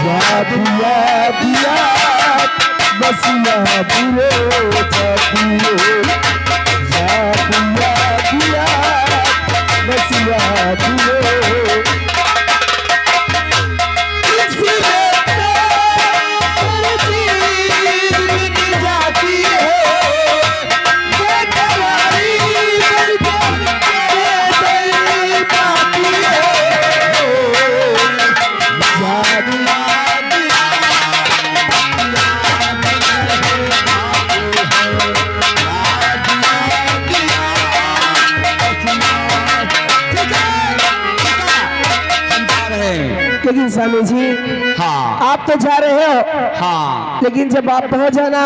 याद याद याद बस याद रोजाती है। याद याद याद बस याद लेकिन स्वामी जी, हाँ आप तो जा रहे हो, हाँ, लेकिन जब आप पहुंच जाना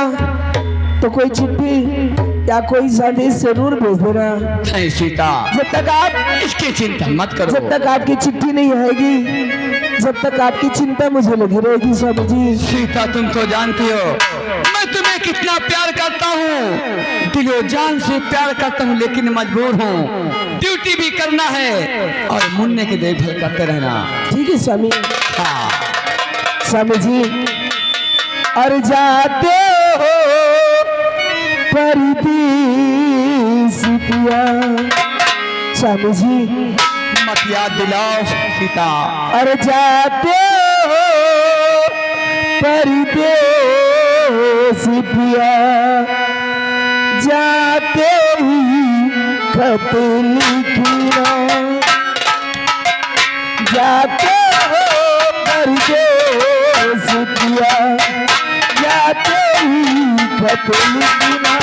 तो कोई चिट्ठी या कोई संदेश जरूर भेज देना। नहीं सीता, जब तक आप इसकी चिंता मत करो। जब तक आपकी चिट्ठी नहीं आएगी, जब तक आपकी चिंता मुझे लगी रहेगी स्वामी जी। सीता, तुम तो जानती हो मैं तुम्हें कितना प्यार करता हूँ, दिलो जान से प्यार करता हूँ, लेकिन मजबूर हूँ, ड्यूटी भी करना है और मुन्ने की देखभाल करते रहना। ठीक है स्वामी। हाँ स्वामी जी, और जाते हो परदेस पिया। स्वामी जी, मत याद दिलाओ सीता। और जाते हो परदेस पिया, जाते ही खत लिखना। जाते हो परदेस पिया, जाते ही खत लिखना।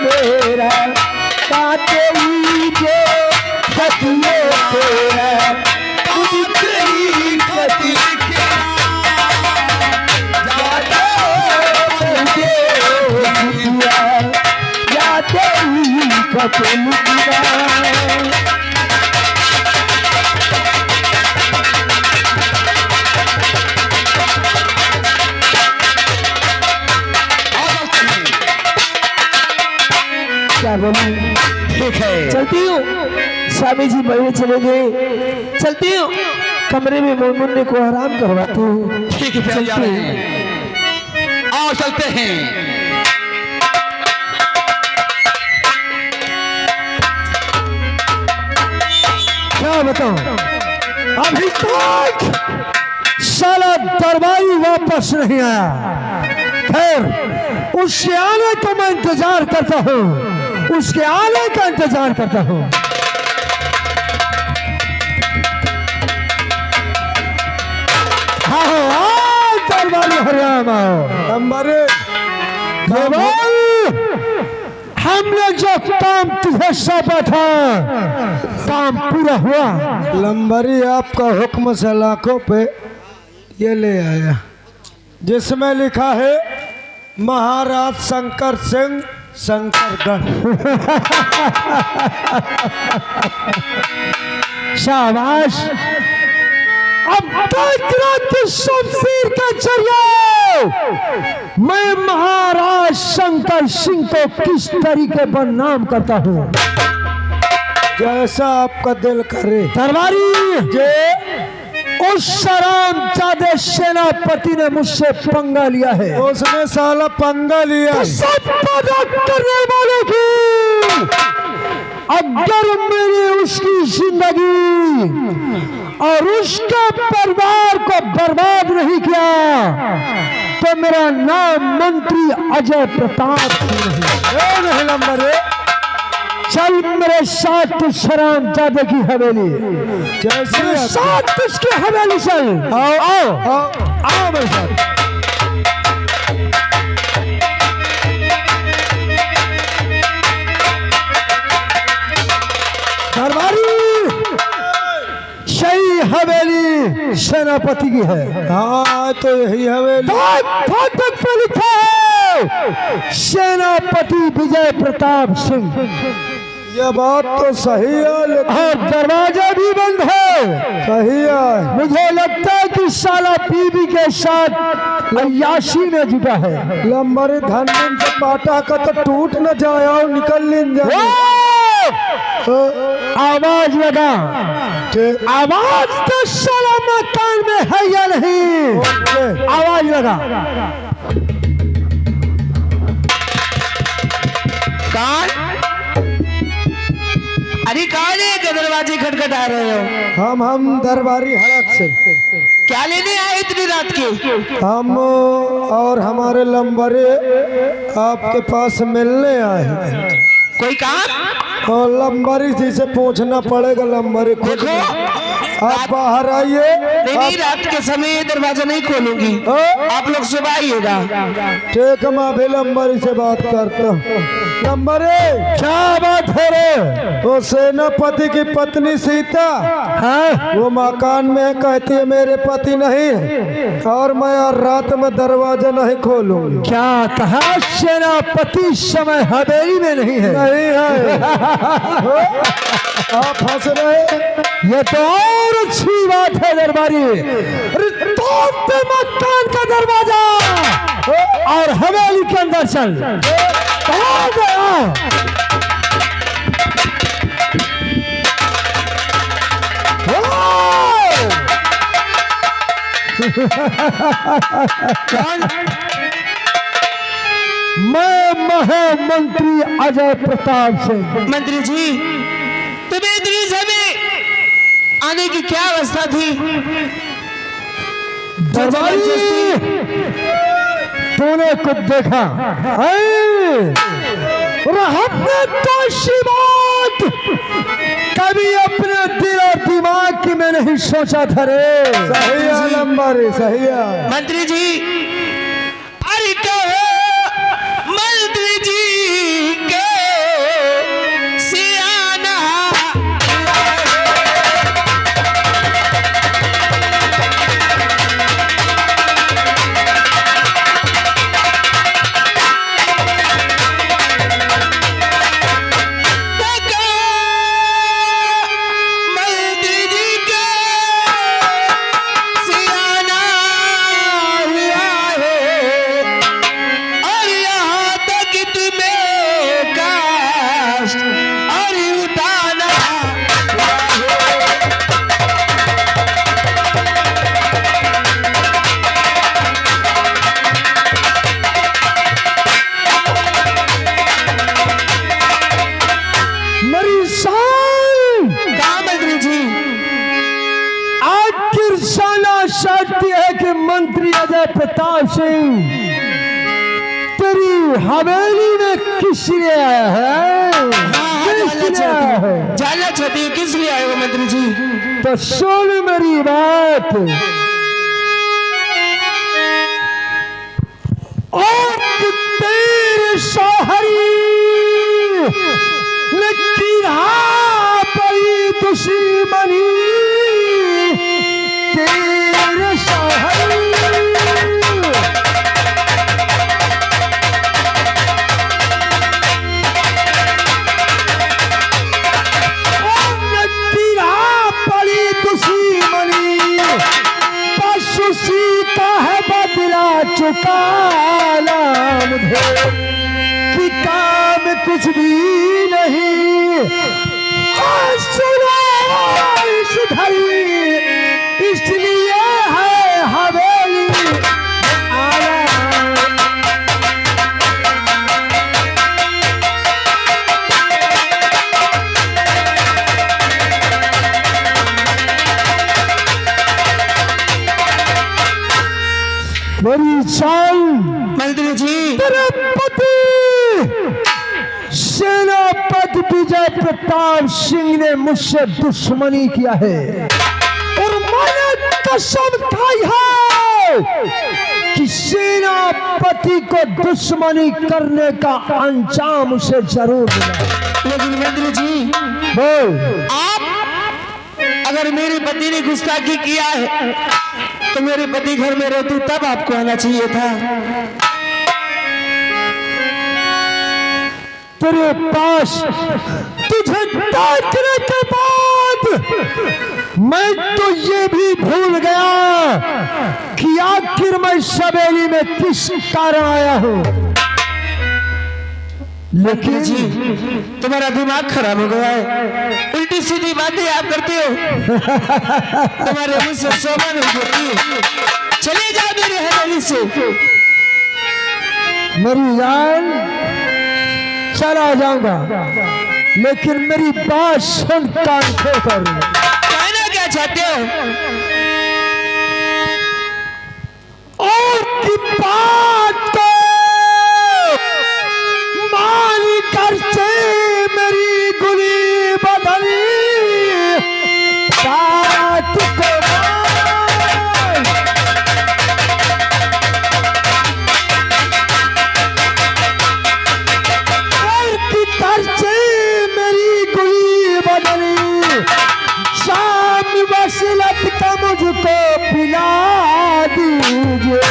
मेरा काटे ही जो खतिए तेरा, मुझे ही खती जाते जाते ही खत लिखना। क्या बोलूं? ठीक है, चलती हूँ। स्वामी जी बड़े चले गए, चलती हूँ। कमरे में मुन्ने को आराम करवाती हूँ। ठीक है, फिर जा रहे हैं। आओ चलते हैं। क्या बताऊं, अभी तक साला दरबारी वापस नहीं आया। खैर, उसके आने का मैं इंतजार करता हूँ, उसके आने का इंतजार करता हूँ। हाँ, दरबारी हरियाणा हमारे हमने जो काम तुझे सौंपा था, काम पूरा हुआ। लंबरी आपका हुक्म से लाखों पे ये ले आया, जिसमें लिखा है महाराज शंकर सिंह शंकरगढ़। शाबाश। अब तक शमशीर का जरिए मैं महाराज शंकर सिंह को किस तरीके पर नाम करता हूँ। जैसा आपका दिल करे। दरबारी, उस शरामजादे सेनापति ने मुझसे पंगा लिया है। उसने साला पंगा लिया तो सब पैदा करने वालों की अगर मैंने उसकी जिंदगी और उसके परिवार को बर्बाद नहीं किया तो मेरा नाम मंत्री अजय प्रताप नहीं। लंबरे, चल मेरे साथ तू शरामजादे की हवेली, जैसे साथ उसकी हवेली चल। आओ आओ आओ, आओ मेरे साथ। दरबारी, सही हवेली सेनापति की है। हाँ, तो यही हवेली। फाटक पे लिखा है सेनापति विजय प्रताप सिंह। ये बात तो सही है लेकिन और दरवाजा भी बंद है। सही है। मुझे लगता है कि साला बीबी के साथ अय्याशी में जुटा है। लंबरी धन से पाटा का तो टूट न जाए और निकल नहीं जाए। आवाज लगा, ठीक। आवाज तो साला मकान में है या नहीं? ओके। आवाज लगा। कौन? अरे कौन है जो दरवाजे खटखटा रहे हो? हम दरबारी हड़क से क्या लेने आए इतनी रात के? हम और हमारे लंबरे आपके पास मिलने आए हैं। कोई काम? और लंबरी जी से पूछना पड़ेगा। लंबरी खुद देखो, आप बाहर आइए। नहीं रात के समय ये दरवाजा नहीं खोलूंगी, आप लोग सुबह आइएगा। ठीक है, मैं अभी लंबरी से बात करता हूँ। लंबरी, क्या बात है रे? वो सेनापति की पत्नी सीता हाँ? वो मकान में कहती है मेरे पति नहीं है और मैं और रात में दरवाजा नहीं खोलूंगी। क्या कहा? सेनापति समय हवेली में नहीं है? नहीं है। आप हंस रहे। ये तो और अच्छी बात है दरबारी। अरे तोड़ पे मकान का दरवाजा और हवेली के अंदर चल। कहाँ गया? मैं महामंत्री अजय प्रताप सिंह। मंत्री जी, तुम्हें इतनी समय आने की क्या अवस्था थी? दरबारी, तूने कुछ देखा? हमने तो सी बात कभी अपने दिल और दिमाग की में नहीं सोचा था रे। सही है लंबरी, सही है। मंत्री जी, अरे कहो मंत्री जी के सियाना मंत्री अजय प्रताप सिंह तेरी हवेली में किस लिए आया है? किस लिए आया है? जानना चाहती हूँ किस लिए आए हो मंत्री जी? तो सुन मेरी बात। और तेरे शौहरी पड़ी दुश्मनी तेरे शौहरी पड़ी दुश्मनी पशु सीता है बदला चुकाना मुझे कि काम कुछ भी नहीं। इस घड़ी इसलिए है हवेली आया। मेरी चाल मंत्री जी, तेरे पति सेनापति विजय प्रताप सिंह ने मुझसे दुश्मनी किया है और मैंने कसम खाई है कि सेनापति को दुश्मनी करने का अंजाम उसे जरूर मिलेगा। लेकिन मंत्री जी, बोल। आप अगर मेरे पति ने गुस्ताखी किया है तो मेरे पति घर में रहते तब आपको आना चाहिए था। तेरे पास तुझ तुझे देखने के बाद मैं तो ये भी भूल गया कि आखिर मैं इस हवेली में किस कारण आया हूं। लेकिन जी तुम्हारा दिमाग खराब हो गया है, उल्टी सीधी बातें आप करते हो। तुम्हारे मुंह से शोभा नहीं होती। चले जाओ मेरे हवेली से। मेरी जान चला जाऊंगा, लेकिन मेरी बात सुन कान खोकर। कहना क्या चाहते हो? और की बात को मान कर से मेरी गुली बदली बात को मान। और की तर से मेरी गुली बदली शाम वसीलत का मुझको पिला दीजिए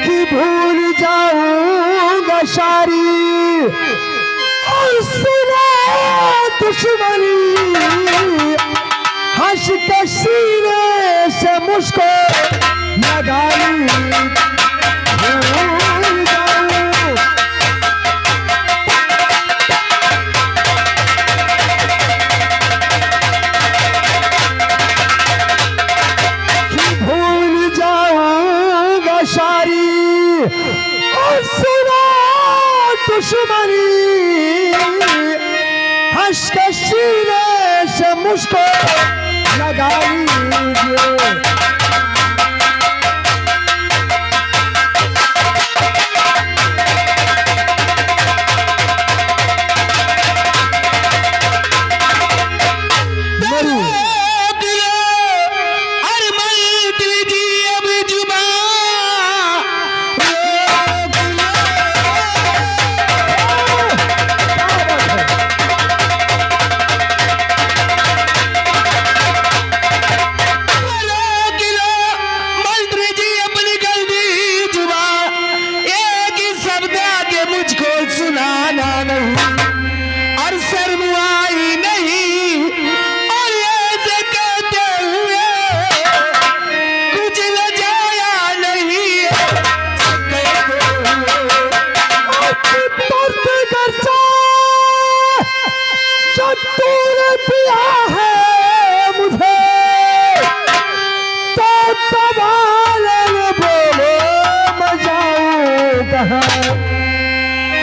कि भूल जाऊंगा सारी और सुना दुश्मनी हंस के सीने से मुझको लगा ली। भूल जाऊं भूल जाऊंगा सारी और सुना दुश्मनी हंस के सीने से मुझको लगा लीजिए।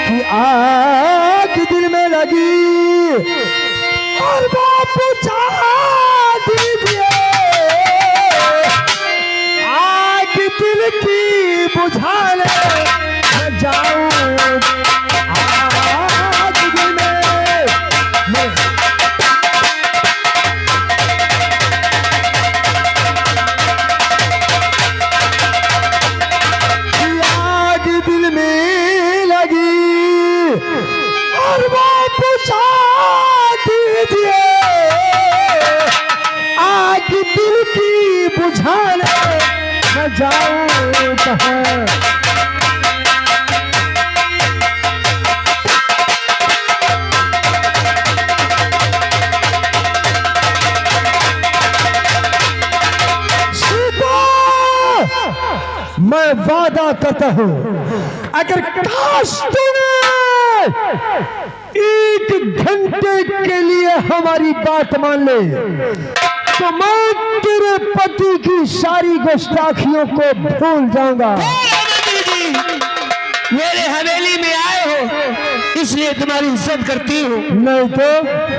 कि आग दिल में लगी और बापू चाह दीजिए आग दिल की बुझा ले मैं जाऊं आग दिल में आग दिल में लगी और बापू चाह दीजिए आग दिल की बुझा ले मैं जाऊं कहाँ। मैं वादा करता हूं अगर काश तूने एक घंटे के लिए हमारी बात मान ले तो मैं तेरे पति की सारी गुस्ताखियों को भूल जाऊंगा। मेरे हवेली में आए हो इसलिए तुम्हारी इज्जत करती हूँ, नहीं तो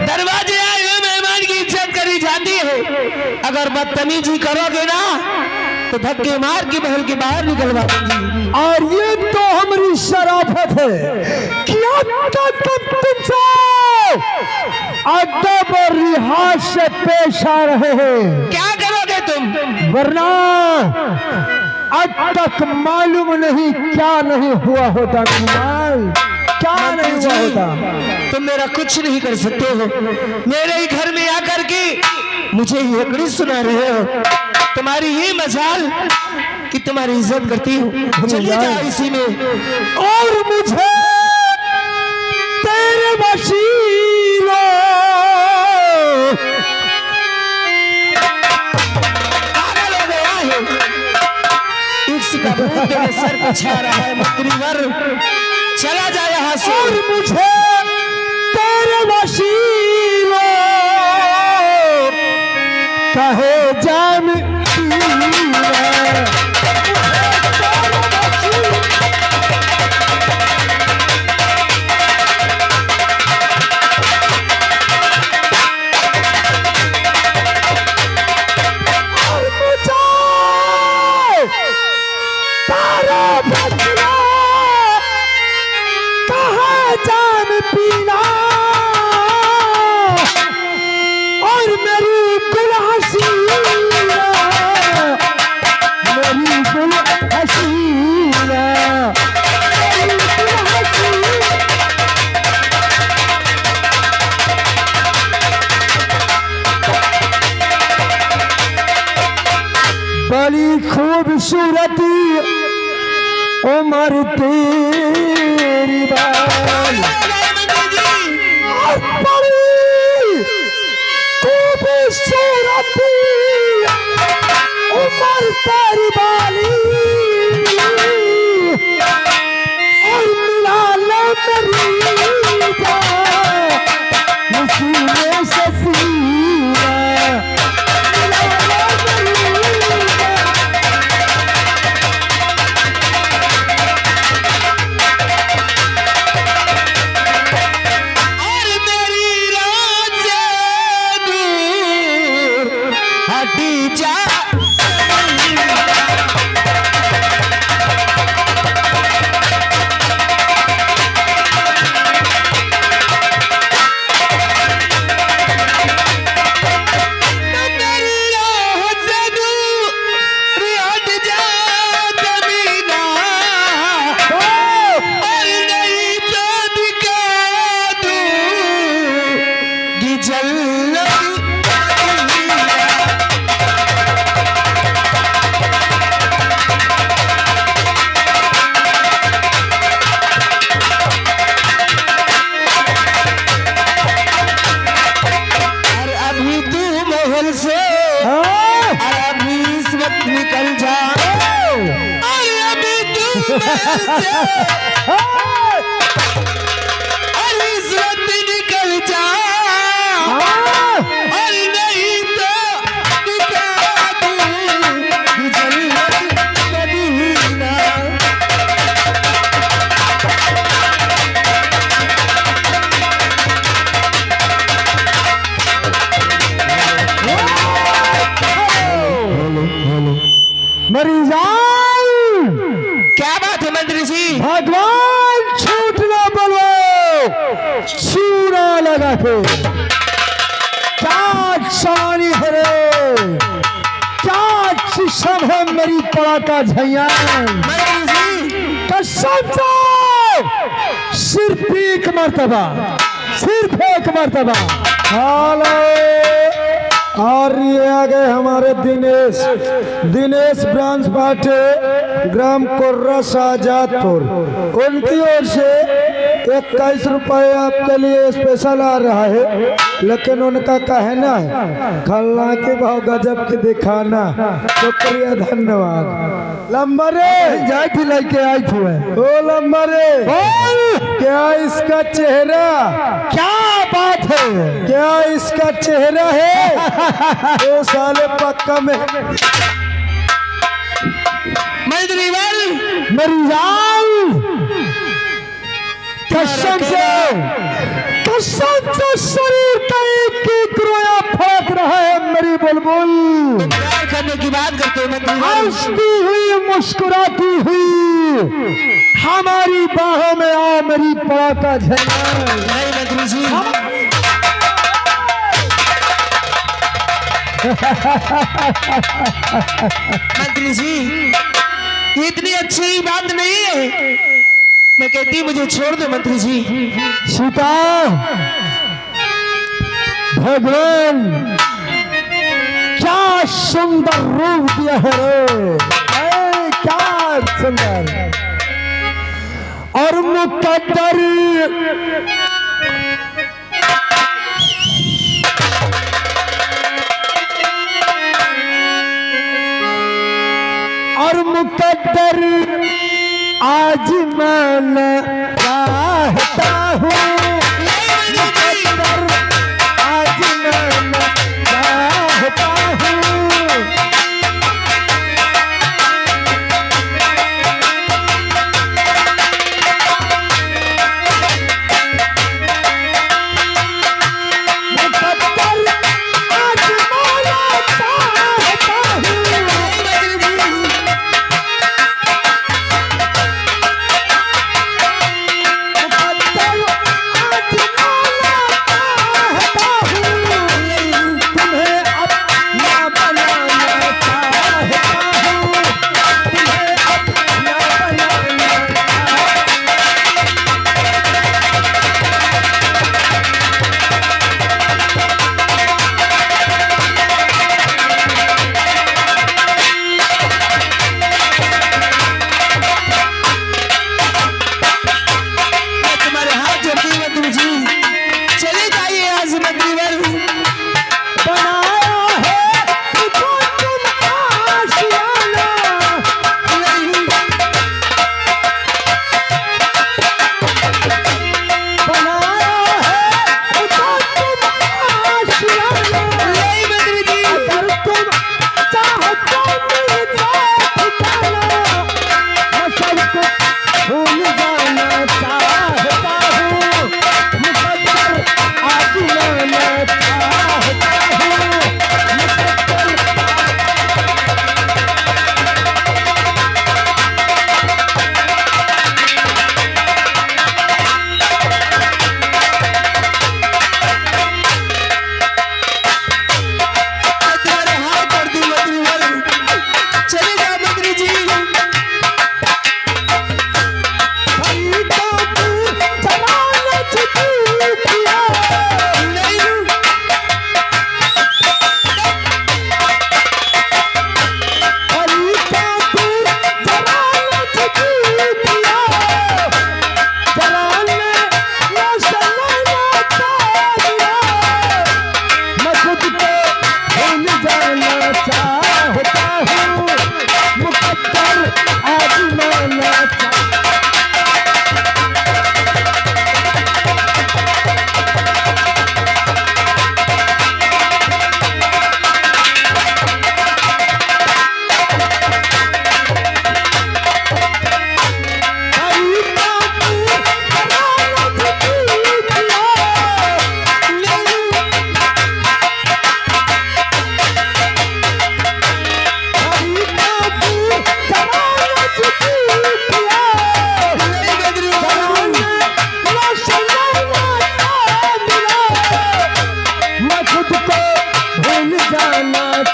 दरवाजे आए हुए मेहमान की इज्जत करी जाती है। अगर बदतमीजी करोगे ना तो धक्के मार के महल के बाहर निकलवा दूंगी। और ये तो हमारी शराफत है कि अब तक तुमसे अदब और लिहाज से पेश आ रहे हैं। क्या करोगे तुम? वरना अब तक मालूम नहीं क्या नहीं हुआ होता। क्या नहीं हुआ होता। तुम मेरा कुछ नहीं कर सकते हो। मेरे ही घर में आकर के मुझे हेकड़ी सुना रहे हो। तुम्हारी ये मजाल कि तुम्हारी इज्जत करती हूँ। चलिए जाओ इसी में। और मुझे तेरे वसीले लो पागल हो गया है, इसका भूत तेरे सर पर छा रहा है मंत्रीवर, चला जा यहाँ से। और मुझे तेरे वसीले कहे जान बड़ी खूबसूरती उम्र तेरी बाल और बड़ी खूबसूरती उम्र तेरी बाली और मिला लो मेरी जान सीने से सीना अरे इज्जत निकल जा और नहीं तो दिखा दूं जन्नत मदीना। मरी जान क्या बात है मंत्री जी? भगवान झूठ ना बोलो चूरा लगा के क्या चानी है रे क्या जिसम है मेरी पड़ा का झैया मंत्री जी कसम से सिर्फ एक मर्तबा सिर्फ एक मर्तबा हेलो और ये आ गए हमारे दिनेश ब्रांच पार्टी ग्राम कोर्रा शाहजादपुर, उनकी ओर से 21 रुपए आपके लिए स्पेशल आ रहा है, लेकिन उनका कहना है खलना के भाव गजब के दिखाना। शुक्रिया धन्यवाद। लंबरे जाए थी लेके आई थी ओ लंबरे क्या इसका चेहरा, क्या बात है क्या इसका चेहरा है ओ साले पक्का में मंत्रीवर मेरी जान कसम से शरीर का एक रोया फड़क रहा है मेरी बुलबुल। प्यार करने की बात करते हैं मंत्रीवर। हंसती हुई मुस्कुराती हुई हमारी बाहों में आ मेरी पड़ा का झैया। नहीं मंत्री जी मंत्री जी ये इतनी अच्छी बात नहीं है, मैं कहती मुझे छोड़ दो मंत्री जी। सीता भगवान क्या सुंदर रूप दिया है रे, क्या सुंदर और मुकद्दर आजमाना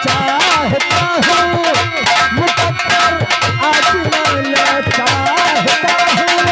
चाहता हूँ, मुकद्दर आजमाना चाहता हूँ।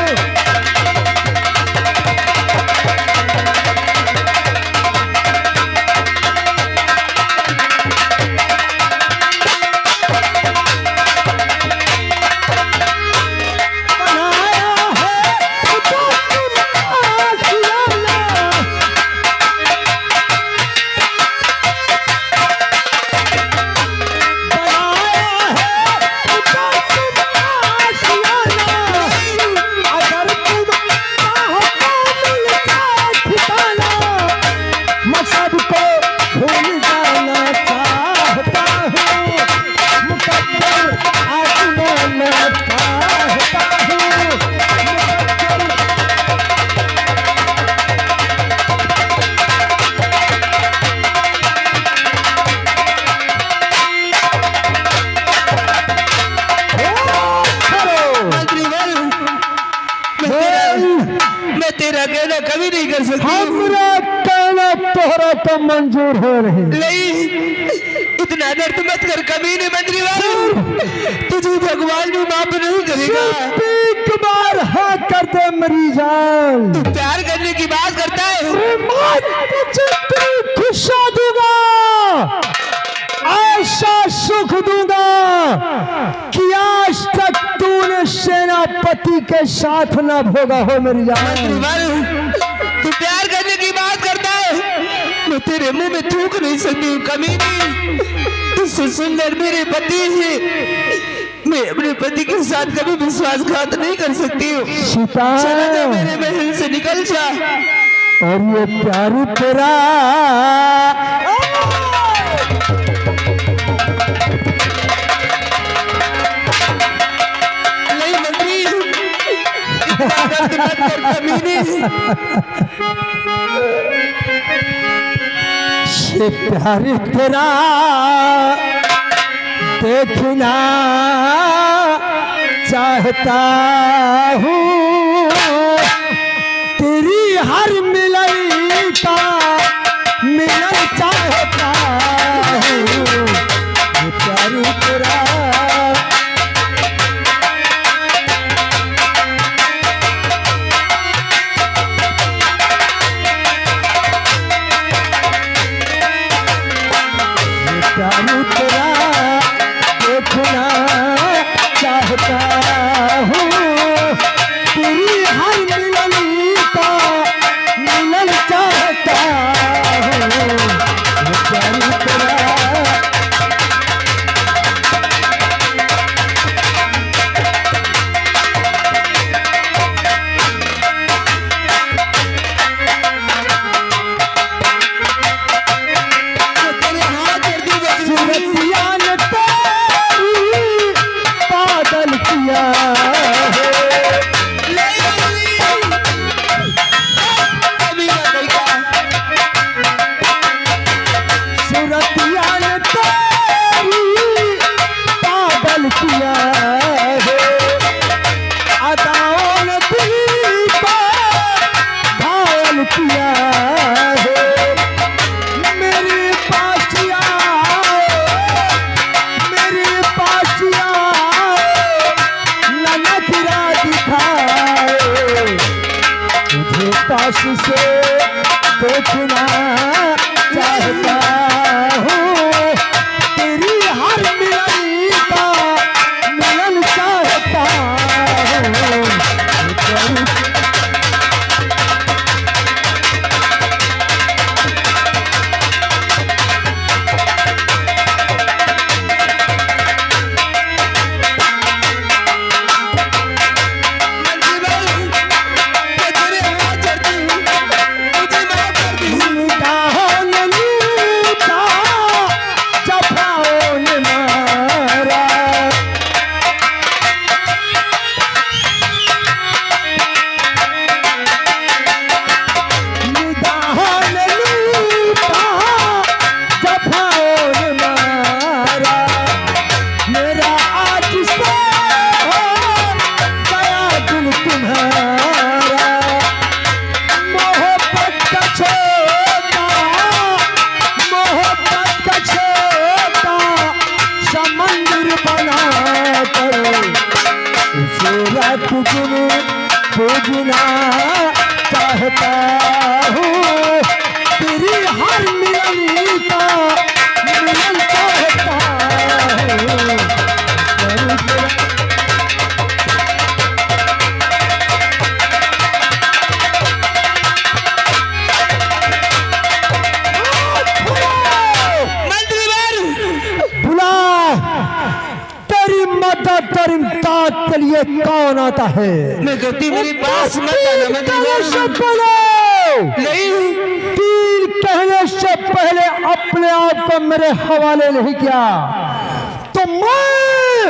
तो मंजूर हो रही नहीं, इतना दर्द मत कर कभी नहीं मंत्री वाले, तुझे भगवान भी माफ नहीं करेगा। एक बार हाँ कर दे मेरी जान। तू प्यार करने की बात करता है, तुझे खुशा दूंगा, ऐसा सुख दूंगा कि आज तक तूने सेनापति के साथ न भोगा हो मेरी जान। तू प्यार करने की बात करता है, मैं तेरे मुंह में थूक नहीं सकती हूँ कमीनी। तुझसे सुंदर मेरे पति से मैं अपने पति के साथ कभी विश्वासघात नहीं कर सकती हूँ। सीता चला जा, मेरे महल से निकल जा। और ये प्यार तेरा नहीं मंत्री, इतना दर्द मत कर कमीने। ये प्यार तेरा देखना चाहता हूँ, तेरी हर मिलन का मिलन चाहता हूँ। ये प्यार तेरा प्यार तेरा देखना चाहता हूँ, तेरी हर मिलन का मिलन चाहता हूँ। ये प्यार तेरा तेरे हाथ जोड़ दी बकरी। सूरतिया ने तेरी पागल किया है। सूरतिया ने तेरी पागल किया है। अदाओं ने दिल को घायल किया है। मेरे पास आओ, मेरे पास आओ, ननकरा दिखाए, तुझे पास से देखना चाहता हूँ, तेरी हर मिलन का मिलन चाहता हूँ। निगाहों ने लूटा, जफाओं ने मारा, निगाहों ने लूटा, जफाओं ने मारा। मेरा आज से हो गया दिल तुम्हारा, मोहब्बत का छोटा, मोहब्बत का छोटा समंदर बना कर उसे रात दिन खोजना चाहता हूँ, तेरी हर मिलन का मिलन चाहता हूँ। बुला, तेरी मदद तेरी इमदाद के लिए कौन आता है? मैं कहती मेरी पास मत आना कहने से मंत्री। पहले, नहीं, तीर कहने से पहले अपने आप को मेरे हवाले नहीं किया तो मैं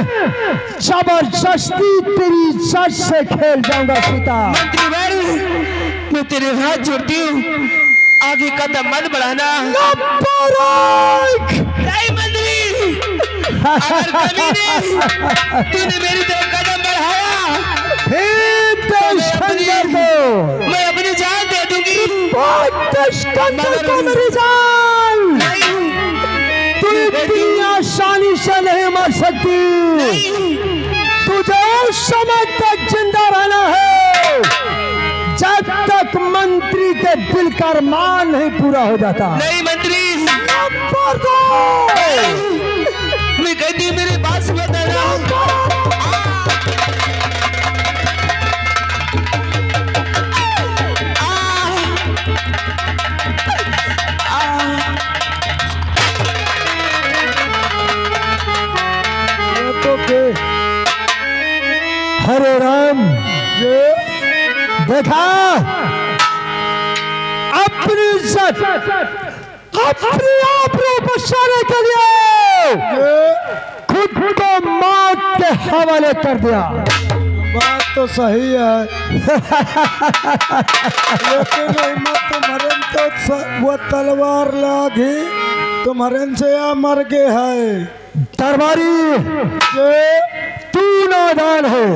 जबरदस्ती तेरी इज्जत से खेल जाऊंगा सीता। मंत्री बाबू, मैं तेरे हाथ जोड़ती हूँ, आगे कदम मत बढ़ाना। लबैक। नहीं मंत्री, अगर कमीने तूने मेरी तरफ कदम बढ़ाया, फिर देशकंदर को मैं अपनी जान दे दूंगी। देशकंदर को मेरी जान, तू इतनी आसानी से नहीं मर सकती। तुझे उस समय तक जिंदा रहना है जब तक मंत्री के दिल का अरमान नहीं पूरा हो जाता। नहीं मंत्री, नंबर दो। मैं कहती हूँ मेरी बात समझ आना। तो के हरे राम जी देखा अपनी इज्जत अपने आप को बचाने के लिए जी खुद को मौत के हवाले कर दिया। बात तो सही है लेकिन तुम्हारे तो वो तलवार लागी तुम्हारे से या मर गए है दरबारी जी तू नादान है।